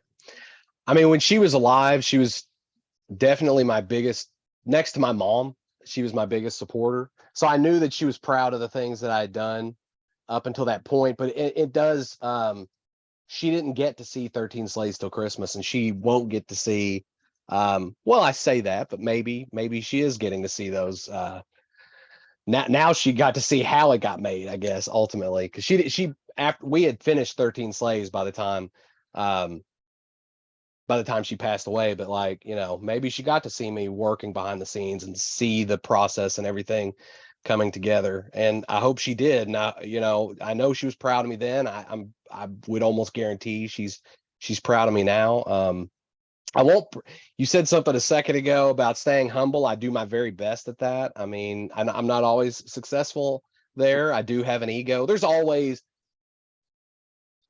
I mean, when she was alive, she was definitely my biggest, next to my mom, she was my biggest supporter. So I knew that she was proud of the things that I had done up until that point. But it does, she didn't get to see 13 Slaves Till Christmas, and she won't get to see, well, I say that, but maybe she is getting to see those. Now she got to see how it got made, I guess, ultimately, because she after we had finished 13 Slaves um, by the time she passed away. But like, you know, maybe she got to see me working behind the scenes and see the process and everything coming together. And I hope she did. And you know, I know she was proud of me then. I would almost guarantee she's proud of me now. I won't, you said something a second ago about staying humble. I do my very best at that. I mean, I'm not always successful there. I do have an ego. There's always,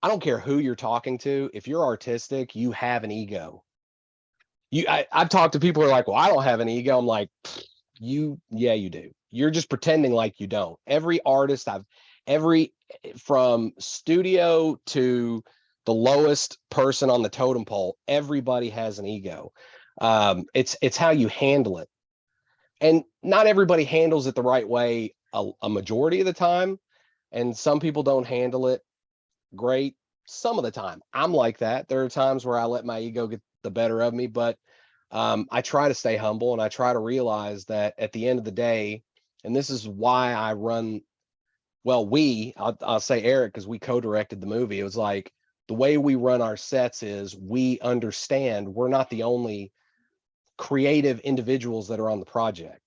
I don't care who you're talking to. If you're artistic, you have an ego. I've talked to people who are like, well, I don't have an ego. I'm like, yeah, you do. You're just pretending like you don't. Every artist from studio to the lowest person on the totem pole, everybody has an ego. It's how you handle it. And not everybody handles it the right way a majority of the time. And some people don't handle it great some of the time. I'm like that. There are times where I let my ego get the better of me, but I try to stay humble, and I try to realize that at the end of the day, and this is why I run, well, I'll say Eric, because we co-directed the movie. It was like the way we run our sets is we understand we're not the only creative individuals that are on the project.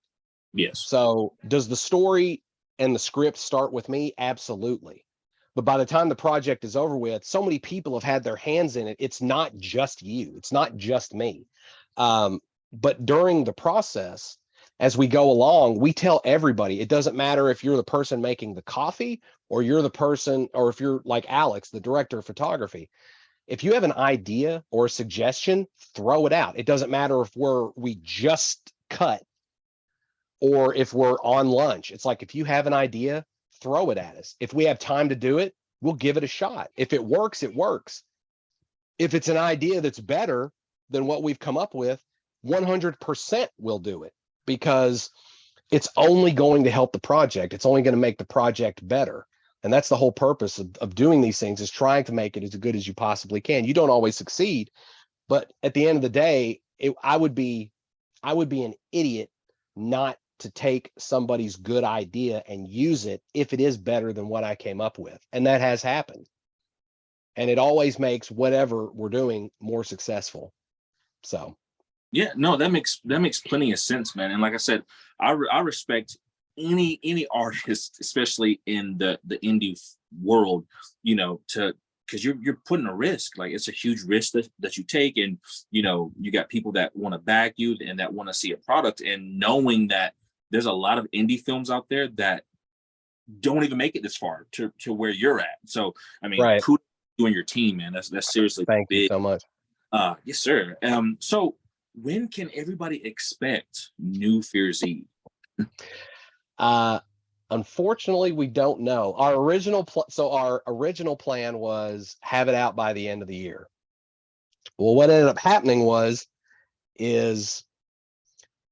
Yes. So does the story and the script start with me? Absolutely. But by the time the project is over with, so many people have had their hands in it. It's not just you. It's not just me. But during the process, as we go along, we tell everybody, it doesn't matter if you're the person making the coffee or you're the person, or if you're like Alex, the director of photography. if you have an idea or a suggestion, throw it out. It doesn't matter if we just cut or if we're on lunch. It's like, if you have an idea, throw it at us. If we have time to do it, we'll give it a shot. If it works, it works. If it's an idea that's better than what we've come up with, 100% we'll do it, because it's only going to help the project. It's only going to make the project better. And that's the whole purpose of doing these things, is trying to make it as good as you possibly can. You don't always succeed, but at the end of the day, I would be an idiot not to take somebody's good idea and use it if it is better than what I came up with. And that has happened. And it always makes whatever we're doing more successful. So Yeah, no, that makes plenty of sense, man. And like I said, I respect any artist, especially in the indie world, to because you're putting a risk. Like, it's a huge risk that you take, and you got people that want to back you and that want to see a product, and knowing that there's a lot of indie films out there that don't even make it this far to where you're at. So I mean, right. kudos to you and your team, man. That's seriously Thank big. you so much. Yes, sir. So when can everybody expect New Fear's Eve? Unfortunately, we don't know. Our original plan was have it out by the end of the year. Well, what ended up happening is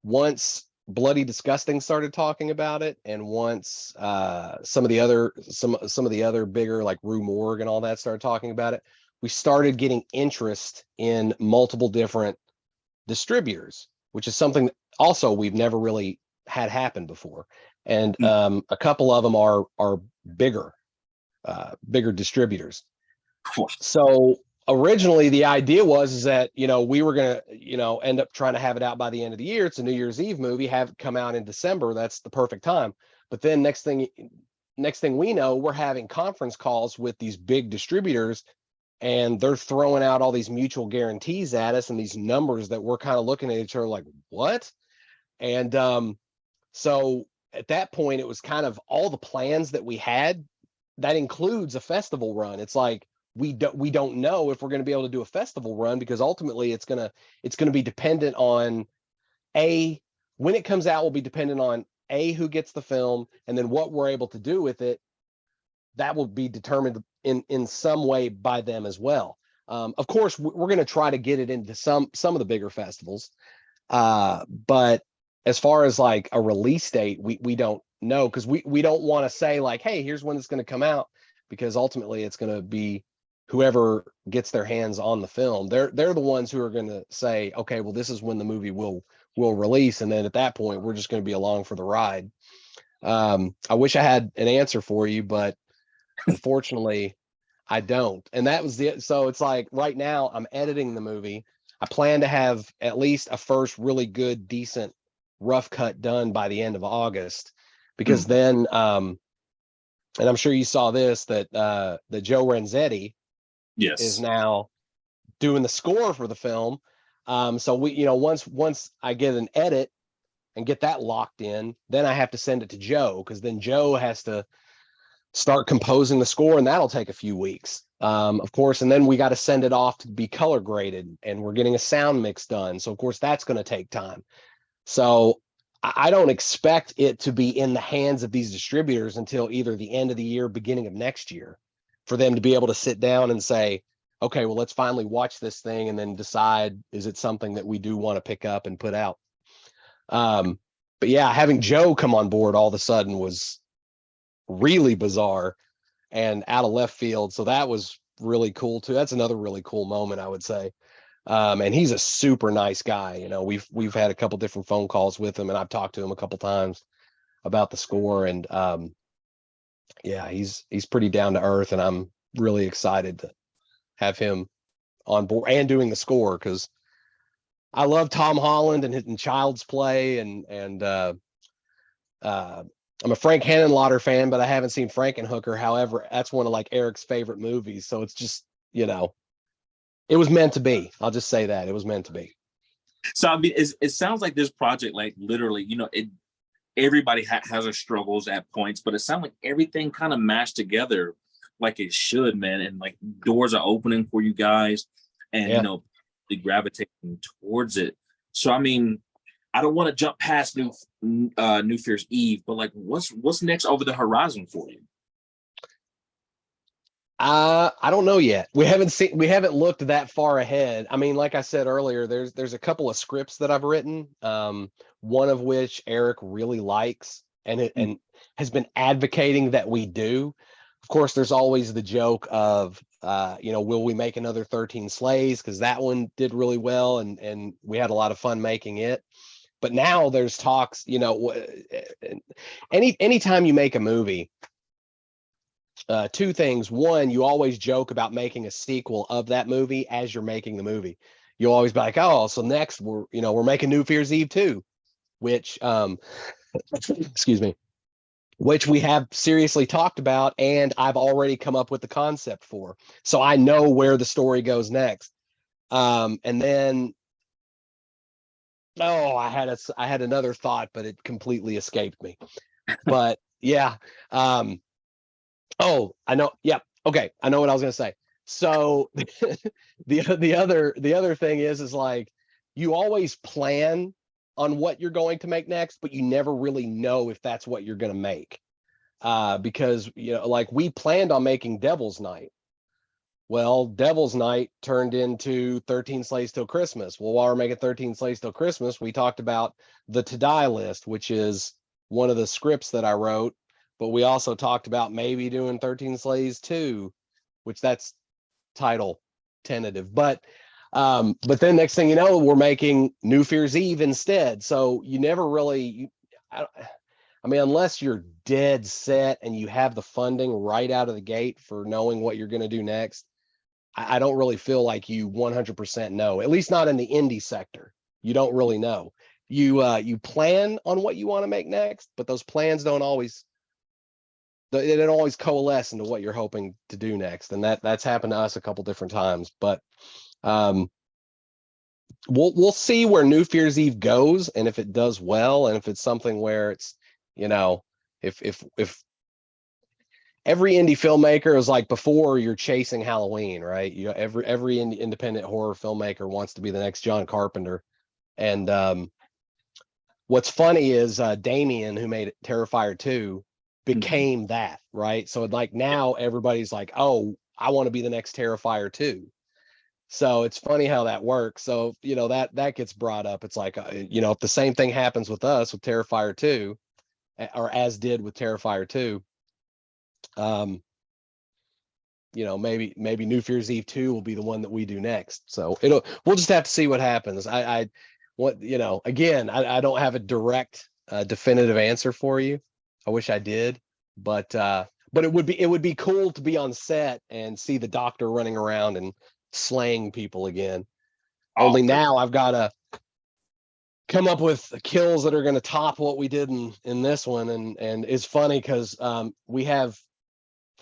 once Bloody Disgusting started talking about it, and once some of the other bigger, like Rue Morgue and all that, started talking about it, we started getting interest in multiple different distributors, which is something that also we've never really had happen before. And a couple of them are bigger distributors. So originally the idea was that, we were going to, end up trying to have it out by the end of the year. It's a New Year's Eve movie, have it come out in December. That's the perfect time. But then next thing we know, we're having conference calls with these big distributors, and they're throwing out all these mutual guarantees at us and these numbers that we're kind of looking at each other like, what? And so at that point, it was kind of all the plans that we had. That includes a festival run. It's like, we don't know if we're going to be able to do a festival run, because ultimately it's going to be dependent on when it comes out will be dependent on who gets the film, and then what we're able to do with it. That will be determined in some way by them as well. Of course, we're going to try to get it into some of the bigger festivals, but as far as like a release date, we don't know, because we don't want to say like, hey, here's when it's going to come out, because ultimately it's going to be whoever gets their hands on the film. They're the ones who are going to say, okay, well, this is when the movie will release, and then at that point we're just going to be along for the ride. I wish I had an answer for you, but unfortunately I don't. And that was so it's like right now I'm editing the movie. I plan to have at least a first really good, decent rough cut done by the end of August, because then and I'm sure you saw this, that Joe Renzetti is now doing the score for the film. So we, once I get an edit and get that locked in, then I have to send it to Joe, because then Joe has to start composing the score, and that'll take a few weeks, of course. And then we got to send it off to be color graded, and we're getting a sound mix done. So of course that's going to take time. So I don't expect it to be in the hands of these distributors until either the end of the year, beginning of next year, for them to be able to sit down and say, okay, well, let's finally watch this thing and then decide, is it something that we do want to pick up and put out? But yeah, having Joe come on board all of a sudden was really bizarre and out of left field. So that was really cool too. That's another really cool moment, I would say. And he's a super nice guy. We've had a couple different phone calls with him, and I've talked to him a couple times about the score. And yeah, he's pretty down to earth, and I'm really excited to have him on board and doing the score, because I love Tom Holland and Child's Play, and I'm a Frank Henenlotter fan, but I haven't seen Frankenhooker. However, that's one of like Eric's favorite movies. So it's just, it was meant to be. I'll just say that it was meant to be. So I mean, it sounds like this project, like literally, everybody has their struggles at points, but it sounds like everything kind of mashed together like it should, man. And like doors are opening for you guys, and Yeah. they gravitating towards it. So I mean, I don't want to jump past New Fear's Eve, but like what's next over the horizon for you? I don't know yet. We haven't looked that far ahead. I mean, like I said earlier, there's a couple of scripts that I've written, one of which Eric really likes and has been advocating that we do. Of course, there's always the joke of will we make another 13 Slays? Because that one did really well and we had a lot of fun making it. But now there's talks, anytime you make a movie, two things. One, you always joke about making a sequel of that movie as you're making the movie. You'll always be like, oh, so next we're making New Fear's Eve 2, which excuse me, which we have seriously talked about and I've already come up with the concept for. So I know where the story goes next. And then I had another thought, but it completely escaped me. But yeah. Oh, I know. Yeah. Okay. I know what I was going to say. So the other thing is like you always plan on what you're going to make next, but you never really know if that's what you're going to make. Because like we planned on making Devil's Night. Well, Devil's Night turned into 13 Slays Till Christmas. Well, while we're making 13 Slays Till Christmas, we talked about the To Die List, which is one of the scripts that I wrote. But we also talked about maybe doing 13 Slays 2, which that's title tentative. But then next thing you know, we're making New Fear's Eve instead. So you never really, I mean, unless you're dead set and you have the funding right out of the gate for knowing what you're going to do next, I don't really feel like you 100% know, at least not in the indie sector. You don't really know. You plan on what you want to make next, but those plans they don't always coalesce into what you're hoping to do next. And that's happened to us a couple different times, but we'll see where New Fear's Eve goes and if it does well and if it's something where it's, if every indie filmmaker is like before you're chasing Halloween, right? Every independent horror filmmaker wants to be the next John Carpenter. And what's funny is Damien, who made Terrifier 2, became that, right? So like now everybody's like, oh, I want to be the next Terrifier 2. So it's funny how that works. So that gets brought up. It's like if the same thing happens with us with Terrifier 2, or as did with Terrifier 2, maybe New Fear's Eve 2 will be the one that we do next. So we'll just have to see what happens. Again, I don't have a direct definitive answer for you. I wish I did, but it would be cool to be on set and see the doctor running around and slaying people again. Only now I've got to come up with kills that are going to top what we did in this one. And it's funny because we have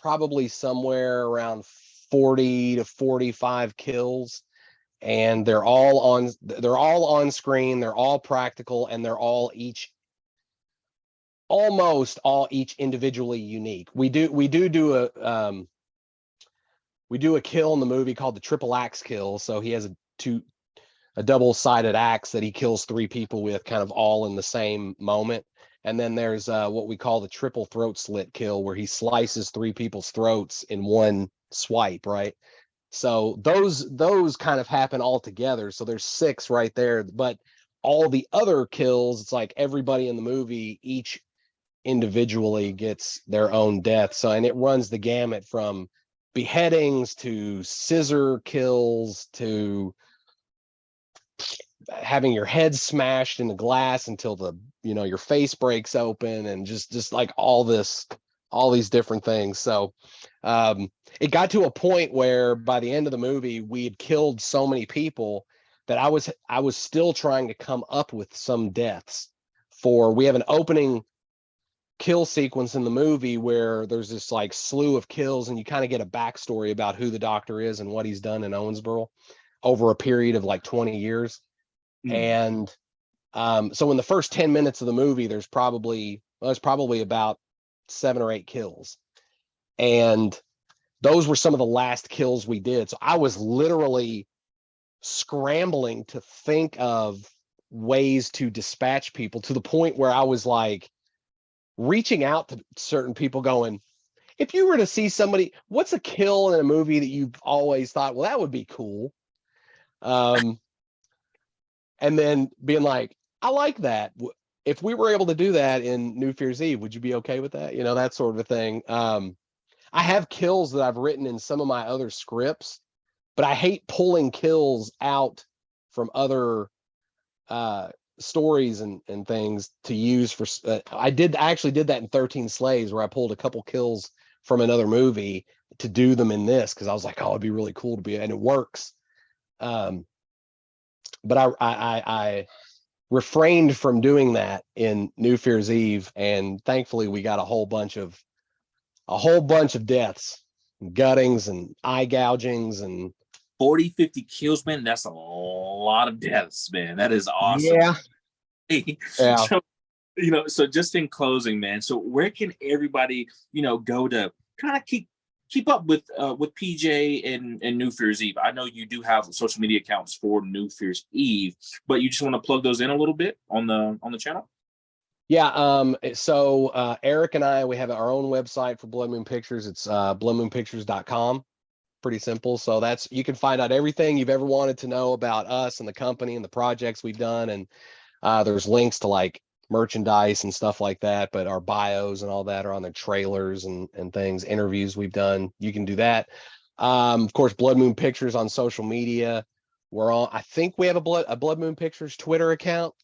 probably somewhere around 40 to 45 kills, and they're all on screen, they're all practical, and they're all almost all each individually unique. We do a kill in the movie called the triple axe kill. So he has a double-sided axe that he kills 3 people with, kind of all in the same moment. And then there's what we call the triple throat slit kill, where he slices 3 people's throats in one swipe, right? So those kind of happen all together. So there's 6 right there. But all the other kills, it's like everybody in the movie, each individually gets their own death. So, and it runs the gamut from beheadings to scissor kills to having your head smashed into glass until your face breaks open, and just like all these different things. So it got to a point where by the end of the movie we had killed so many people that I was still trying to come up with some deaths. We have an opening kill sequence in the movie where there's this like slew of kills, and you kind of get a backstory about who the doctor is and what he's done in Owensboro over a period of like 20 years. And so in the first 10 minutes of the movie, there's probably about 7 or 8 kills. And those were some of the last kills we did. So I was literally scrambling to think of ways to dispatch people, to the point where I was like reaching out to certain people going, if you were to see somebody, what's a kill in a movie that you've always thought, well, that would be cool. And then being like, I like that. If we were able to do that in New Year's Eve, would you be okay with that? You know, that sort of a thing. I have kills that I've written in some of my other scripts, but I hate pulling kills out from other stories and things to use for. I actually did that in 13 Slaves, where I pulled a couple kills from another movie to do them in this, because I was like, oh, it'd be really cool to be, and it works. But I refrained from doing that in New Year's Eve, and thankfully we got a whole bunch of deaths, guttings and eye gougings, and 40, 50 kills, man. That's a lot of deaths, man. That is awesome. yeah. Yeah. So, so just in closing, man. So where can everybody, go to kind of keep up with PJ and New Year's Eve? I know you do have social media accounts for New Year's Eve, but you just want to plug those in a little bit on the channel. Yeah. So Eric and I, we have our own website for Blood Moon Pictures. It's bloodmoonpictures.com. Pretty simple. So you can find out everything you've ever wanted to know about us and the company and the projects we've done. And there's links to like merchandise and stuff like that, but our bios and all that are on the trailers and things, interviews we've done. You can do that. Of course, Blood Moon Pictures on social media. I think we have a Blood Moon Pictures Twitter account,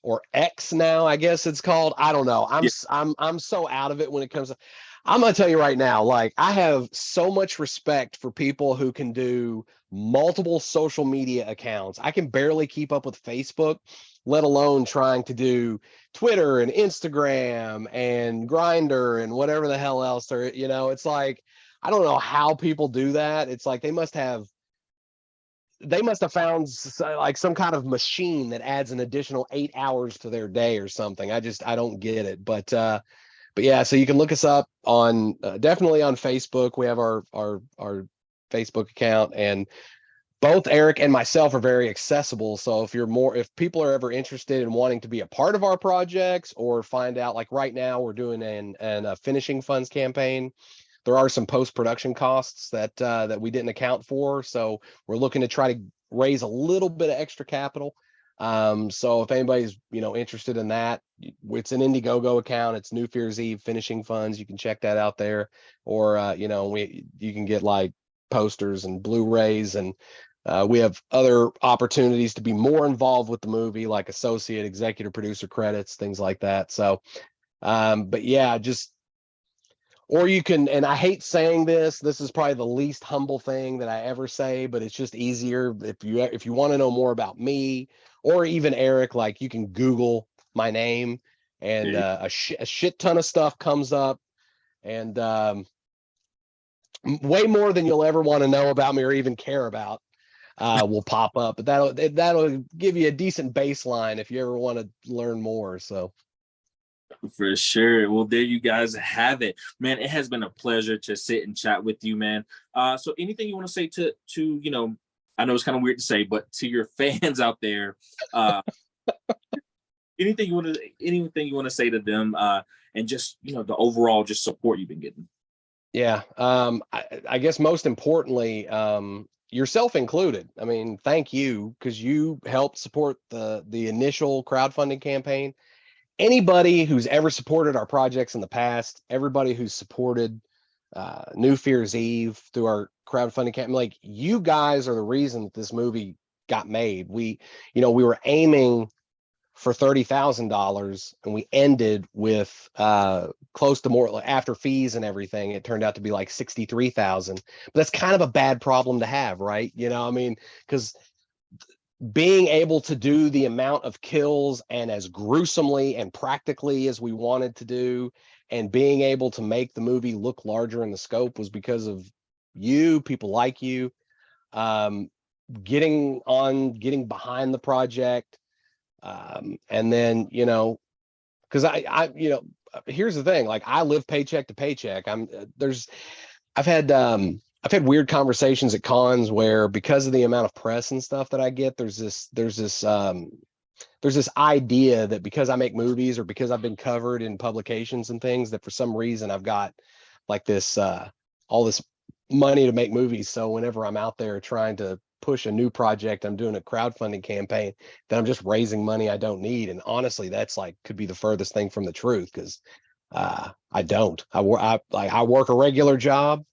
or X now, I guess it's called. I don't know. I'm so out of it when it comes to, I'm going to tell you right now, like, I have so much respect for people who can do multiple social media accounts. I can barely keep up with Facebook, let alone trying to do Twitter and Instagram and Grindr and whatever the hell else it's like, I don't know how people do that. It's like they must have found like some kind of machine that adds an additional 8 hours to their day or something. I don't get it. But yeah, so you can look us up on definitely on Facebook. We have our Facebook account, and both Eric and myself are very accessible. So if people are ever interested in wanting to be a part of our projects, or find out, like right now we're doing a finishing funds campaign. There are some post-production costs that we didn't account for. So we're looking to try to raise a little bit of extra capital. So if anybody's, interested in that, it's an Indiegogo account. It's New Year's Eve finishing funds. You can check that out there. Or, you can get like posters and Blu-rays, and we have other opportunities to be more involved with the movie, like associate executive producer credits, things like that. So, but yeah, or you can, and I hate saying this is probably the least humble thing that I ever say, but it's just easier if you want to know more about me, or even Eric, like, you can Google my name, and a shit ton of stuff comes up, and way more than you'll ever want to know about me or even care about will pop up. But that'll give you a decent baseline if you ever want to learn more. So. For sure. Well, there you guys have it, man. It has been a pleasure to sit and chat with you, man. So anything you want to say to I know it's kind of weird to say, but to your fans out there, anything you want to say to them, and just the overall just support you've been getting. Yeah. I guess most importantly, yourself included. I mean, thank you, because you helped support the initial crowdfunding campaign. Anybody who's ever supported our projects in the past, everybody who's supported New Year's Eve through our crowdfunding campaign, like, you guys are the reason that this movie got made. We were aiming for $30,000, and we ended with close to more, like, after fees and everything, it turned out to be like 63,000. But that's kind of a bad problem to have, right? I mean, because being able to do the amount of kills and as gruesomely and practically as we wanted to do, and being able to make the movie look larger in the scope, was because of people like you, getting behind the project. And then, because I here's the thing, like, I live paycheck to paycheck. I've had weird conversations at cons where, because of the amount of press and stuff that I get, there's this idea that because I make movies or because I've been covered in publications and things, that for some reason I've got like this all this money to make movies. So whenever I'm out there trying to push a new project, I'm doing a crowdfunding campaign, that I'm just raising money I don't need. And honestly, that's like could be the furthest thing from the truth, because I don't. I work a regular job,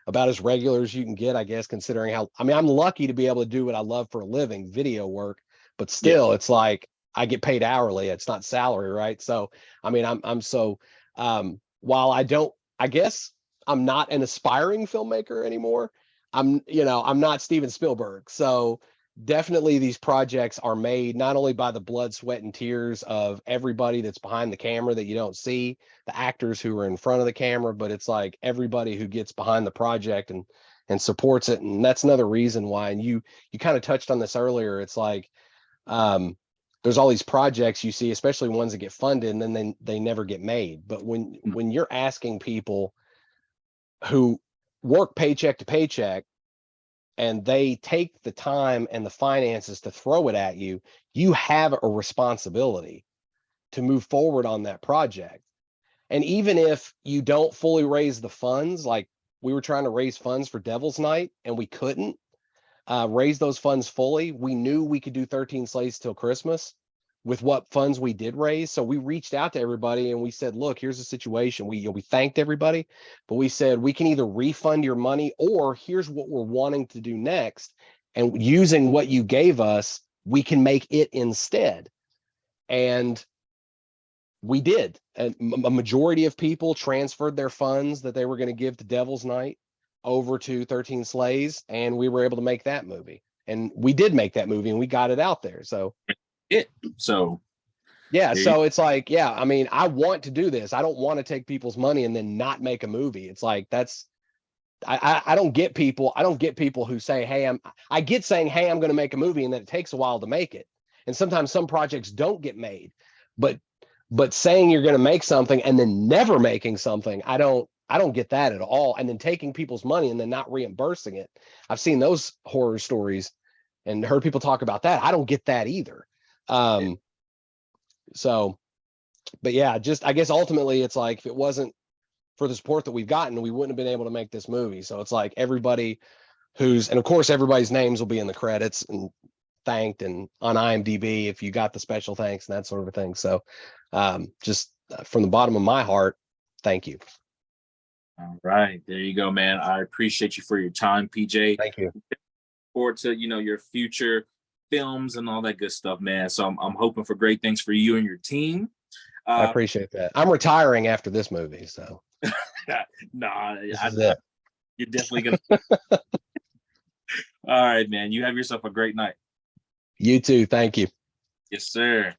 about as regular as you can get, I guess, considering how, I mean, I'm lucky to be able to do what I love for a living, video work, but Yeah. still, it's like I get paid hourly. It's not salary, right? So, I mean, I'm so, while I don't, I guess I'm not an aspiring filmmaker anymore. I'm not Steven Spielberg. So definitely these projects are made not only by the blood, sweat, and tears of everybody that's behind the camera that you don't see, the actors who are in front of the camera, but it's like everybody who gets behind the project and supports it. And that's another reason why, and you kind of touched on this earlier. It's like, there's all these projects you see, especially ones that get funded, and then they never get made. But when you're asking people who work paycheck to paycheck, and they take the time and the finances to throw it at you, you have a responsibility to move forward on that project. And even if you don't fully raise the funds, like we were trying to raise funds for Devil's Night and we couldn't raise those funds fully, we knew we could do 13 Slaves Till Christmas with what funds we did raise. So we reached out to everybody and we said, look, here's the situation. We thanked everybody, but we said, we can either refund your money, or here's what we're wanting to do next. And using what you gave us, we can make it instead. And we did. And a majority of people transferred their funds that they were going to give to Devil's Night over to 13 Slaves, and we were able to make that movie. And we did make that movie, and we got it out there. So So yeah, so it's like, yeah, I mean, I want to do this. I don't want to take people's money and then not make a movie. It's like, that's, I don't get people. I don't get people who say, hey, I get saying, hey, I'm going to make a movie, and then it takes a while to make it. And sometimes some projects don't get made, but saying you're going to make something and then never making something, I don't get that at all. And then taking people's money and then not reimbursing it. I've seen those horror stories and heard people talk about that. I don't get that either. So, but yeah, just, I guess ultimately it's like, if it wasn't for the support that we've gotten, we wouldn't have been able to make this movie. So it's like everybody and of course, everybody's names will be in the credits and thanked, and on IMDb if you got the special thanks and that sort of thing. So just from the bottom of my heart, thank you. All right, there you go, man. I appreciate you for your time, PJ. Thank you. Forward to your future films and all that good stuff, man. So I'm hoping for great things for you and your team. I appreciate that. I'm retiring after this movie, so nah, this is it. You're definitely gonna. All right, man. You have yourself a great night. You too. Thank you. Yes, sir.